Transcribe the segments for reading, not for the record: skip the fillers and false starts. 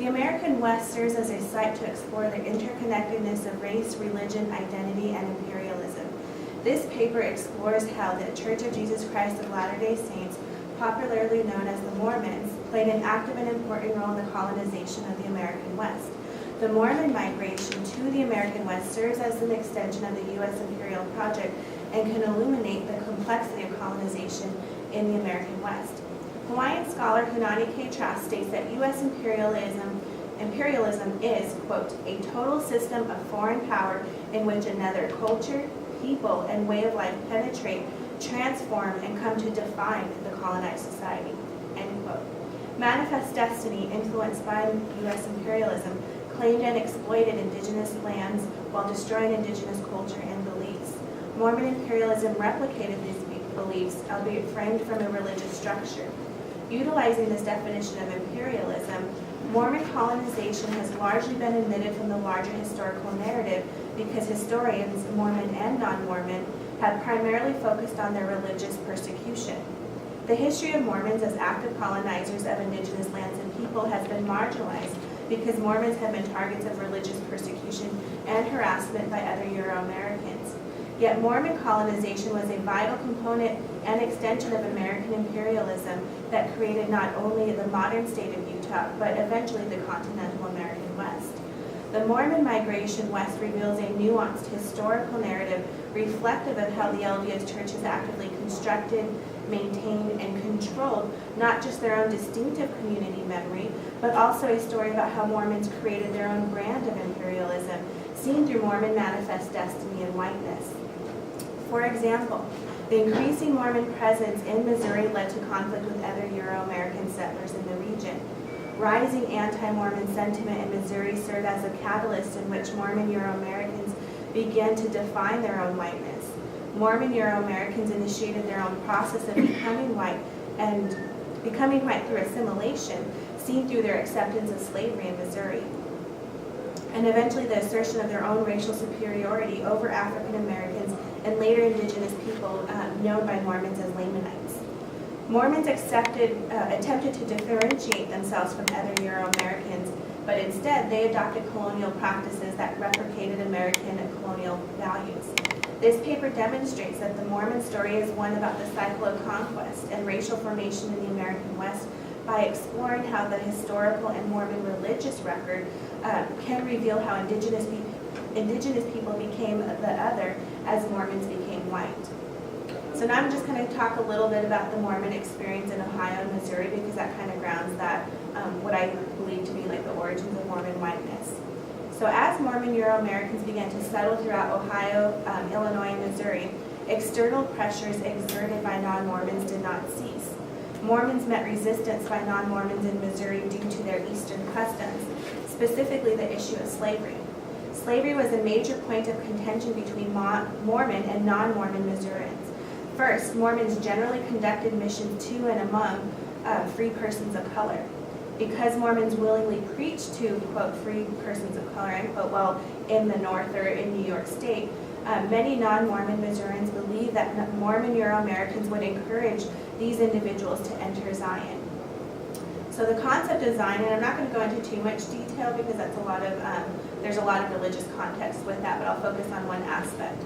The American West serves as a site to explore the interconnectedness of race, religion, identity, and imperialism. This paper explores how the Church of Jesus Christ of Latter-day Saints, popularly known as the Mormons, played an active and important role in the colonization of the American West. The Mormon migration to the American West serves as an extension of the U.S. imperial project and can illuminate the complexity of colonization in the American West. Hawaiian scholar Hunani K. Trask states that U.S. imperialism is, quote, a total system of foreign power in which another culture, people, and way of life penetrate, transform, and come to define the colonized society, end quote. Manifest Destiny, influenced by U.S. imperialism, claimed and exploited indigenous lands while destroying indigenous culture and beliefs. Mormon imperialism replicated these beliefs, albeit framed from a religious structure. Utilizing this definition of imperialism, Mormon colonization has largely been omitted from the larger historical narrative because historians, Mormon and non-Mormon, have primarily focused on their religious persecution. The history of Mormons as active colonizers of indigenous lands and people has been marginalized because Mormons have been targets of religious persecution and harassment by other Euro-Americans. Yet Mormon colonization was a vital component and extension of American imperialism that created not only the modern state of Utah, but eventually the continental American West. The Mormon migration west reveals a nuanced historical narrative reflective of how the LDS Church has actively constructed, maintained, and controlled not just their own distinctive community memory, but also a story about how Mormons created their own brand of imperialism, seen through Mormon Manifest Destiny and Whiteness. For example, the increasing Mormon presence in Missouri led to conflict with other Euro-American settlers in the region. Rising anti-Mormon sentiment in Missouri served as a catalyst in which Mormon Euro-Americans began to define their own whiteness. Mormon Euro-Americans initiated their own process of becoming white through assimilation, seen through their acceptance of slavery in Missouri, and eventually the assertion of their own racial superiority over African Americans and later indigenous people known by Mormons as Lamanites. Mormons attempted to differentiate themselves from other Euro-Americans, but instead they adopted colonial practices that replicated American colonial values. This paper demonstrates that the Mormon story is one about the cycle of conquest and racial formation in the American West by exploring how the historical and Mormon religious record can reveal how indigenous people became the other as Mormons became white. So now I'm just going to talk a little bit about the Mormon experience in Ohio and Missouri because that kind of grounds that, what I believe to be like the origins of Mormon whiteness. So as Mormon Euro-Americans began to settle throughout Ohio, Illinois, and Missouri, external pressures exerted by non-Mormons did not cease. Mormons met resistance by non-Mormons in Missouri due to their Eastern customs, specifically the issue of slavery. Slavery was a major point of contention between Mormon and non-Mormon Missourians. First, Mormons generally conducted missions to and among free persons of color. Because Mormons willingly preached to, quote, free persons of color, end quote, while in the North or in New York State, many non-Mormon Missourians believed that Mormon Euro-Americans would encourage these individuals to enter Zion. So the concept of Zion, and I'm not going to go into too much detail because that's there's a lot of religious context with that, but I'll focus on one aspect.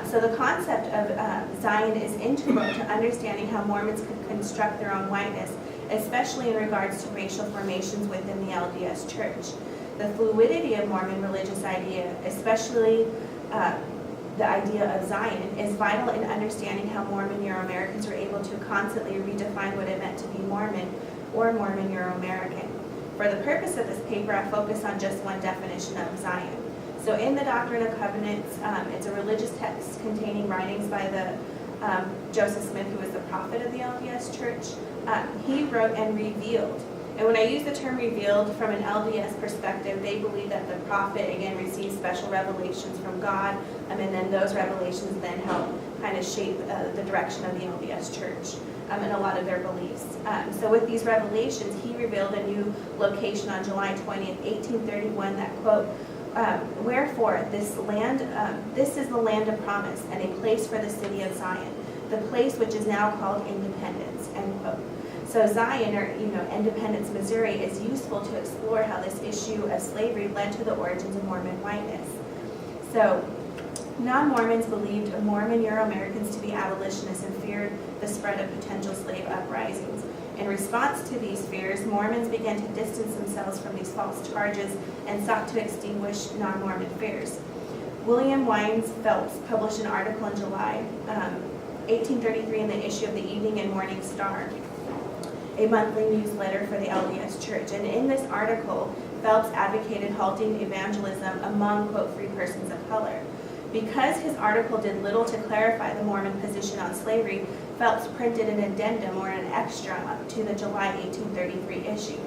So the concept of Zion is integral to understanding how Mormons could construct their own whiteness, especially in regards to racial formations within the LDS Church. The fluidity of Mormon religious idea, especially the idea of Zion, is vital in understanding how Mormon Euro-Americans were able to constantly redefine what it meant to be Mormon or Mormon Euro-American. For the purpose of this paper, I focus on just one definition of Zion. So in the Doctrine and Covenants, it's a religious text containing writings by the Joseph Smith, who was the prophet of the LDS Church. He wrote and revealed. And when I use the term revealed from an LDS perspective, they believe that the prophet, again, receives special revelations from God, and then those revelations then help kind of shape the direction of the LDS Church and a lot of their beliefs. So with these revelations, he revealed a new location on July 20th, 1831 that, quote, wherefore this is the land of promise and a place for the city of Zion, the place which is now called Independence, end quote. So Zion, or Independence, Missouri, is useful to explore how this issue of slavery led to the origins of Mormon whiteness. So non-Mormons believed Mormon Euro-Americans to be abolitionists and feared the spread of potential slave uprisings. In response to these fears, Mormons began to distance themselves from these false charges and sought to extinguish non-Mormon fears. William Wines Phelps published an article in July 1833 in the issue of the Evening and Morning Star, a monthly newsletter for the LDS Church. And in this article, Phelps advocated halting evangelism among, quote, free persons of color. Because his article did little to clarify the Mormon position on slavery, Phelps printed an addendum, or an extra, to the July 1833 issue.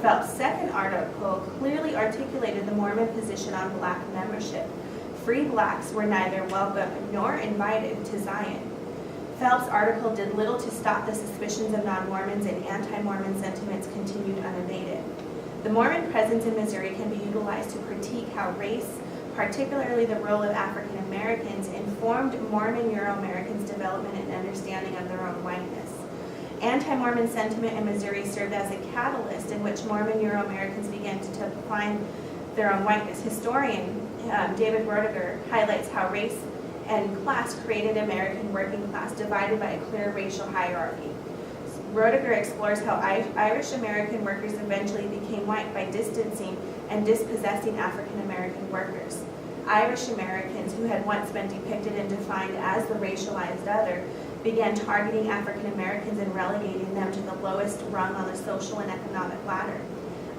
Phelps' second article clearly articulated the Mormon position on black membership. Free blacks were neither welcome nor invited to Zion. Phelps' article did little to stop the suspicions of non-Mormons, and anti-Mormon sentiments continued unabated. The Mormon presence in Missouri can be utilized to critique how race, particularly the role of African Americans, informed Mormon Euro-Americans' development and understanding of their own whiteness. Anti-Mormon sentiment in Missouri served as a catalyst in which Mormon Euro-Americans began to define their own whiteness. Historian David Roediger highlights how race and class created American working class divided by a clear racial hierarchy. Roediger explores how Irish American workers eventually became white by distancing and dispossessing African American workers. Irish Americans, who had once been depicted and defined as the racialized other, began targeting African Americans and relegating them to the lowest rung on the social and economic ladder.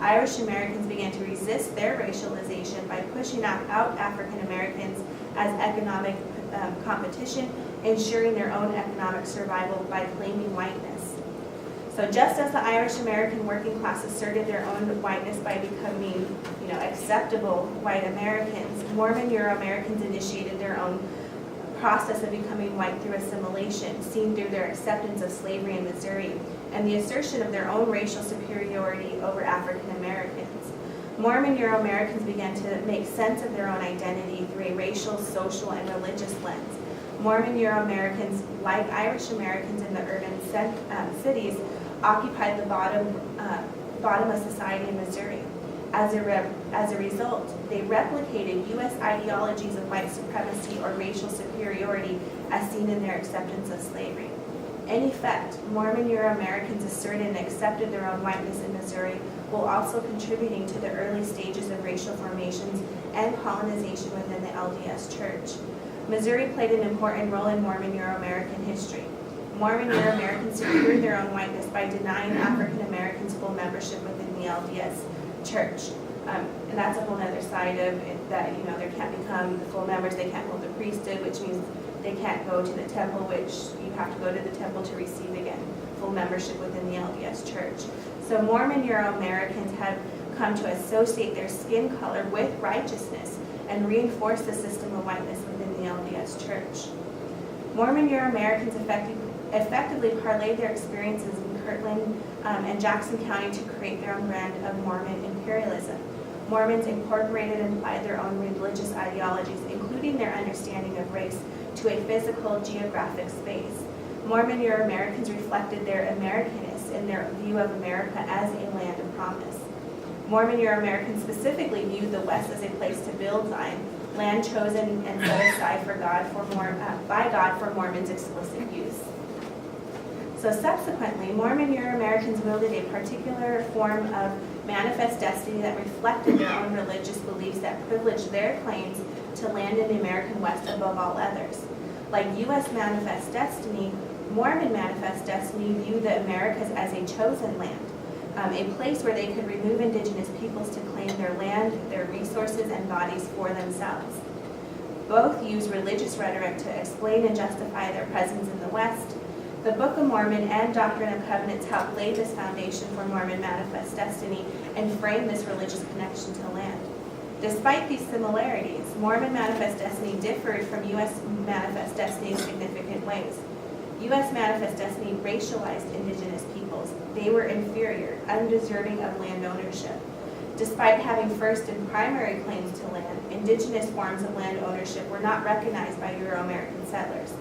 Irish Americans began to resist their racialization by pushing out African Americans as economic competition, ensuring their own economic survival by claiming whiteness. So just as the Irish American working class asserted their own whiteness by becoming, acceptable white Americans, Mormon Euro-Americans initiated their own process of becoming white through assimilation, seen through their acceptance of slavery in Missouri and the assertion of their own racial superiority over African Americans. Mormon Euro-Americans began to make sense of their own identity through a racial, social, and religious lens. Mormon Euro-Americans, like Irish Americans in the urban cities, occupied the bottom of society in Missouri. As a result, they replicated U.S. ideologies of white supremacy or racial superiority as seen in their acceptance of slavery. In effect, Mormon Euro-Americans asserted and accepted their own whiteness in Missouri, while also contributing to the early stages of racial formations and colonization within the LDS Church. Missouri played an important role in Mormon Euro-American history. Mormon Euro-Americans secured their own whiteness by denying African Americans full membership within the LDS Church. And that's a whole other side of it, that they can't become the full members, they can't hold the priesthood, which means they can't go to the temple, which you have to go to the temple to receive, again, full membership within the LDS Church. So Mormon Euro-Americans have come to associate their skin color with righteousness and reinforce the system of whiteness within the LDS Church. Mormon Euro-Americans effectively parlayed their experiences in Kirtland and Jackson County to create their own brand of Mormon imperialism. Mormons incorporated and applied their own religious ideologies, including their understanding of race, to a physical geographic space. Mormon Euro-Americans reflected their Americanness in their view of America as a land of promise. Mormon Euro-Americans specifically viewed the West as a place to build Zion, land chosen and set aside by God for Mormons' explicit use. So subsequently, Mormon Euro-Americans wielded a particular form of manifest destiny that reflected their own religious beliefs that privileged their claims to land in the American West above all others. Like U.S. manifest destiny, Mormon manifest destiny viewed the Americas as a chosen land, a place where they could remove indigenous peoples to claim their land, their resources, and bodies for themselves. Both use religious rhetoric to explain and justify their presence in the West. The Book of Mormon and Doctrine and Covenants help lay this foundation for Mormon manifest destiny and frame this religious connection to land. Despite these similarities, Mormon manifest destiny differed from U.S. manifest destiny in significant ways. U.S. manifest destiny racialized indigenous peoples. They were inferior, undeserving of land ownership. Despite having first and primary claims to land, indigenous forms of land ownership were not recognized by Euro-American settlers.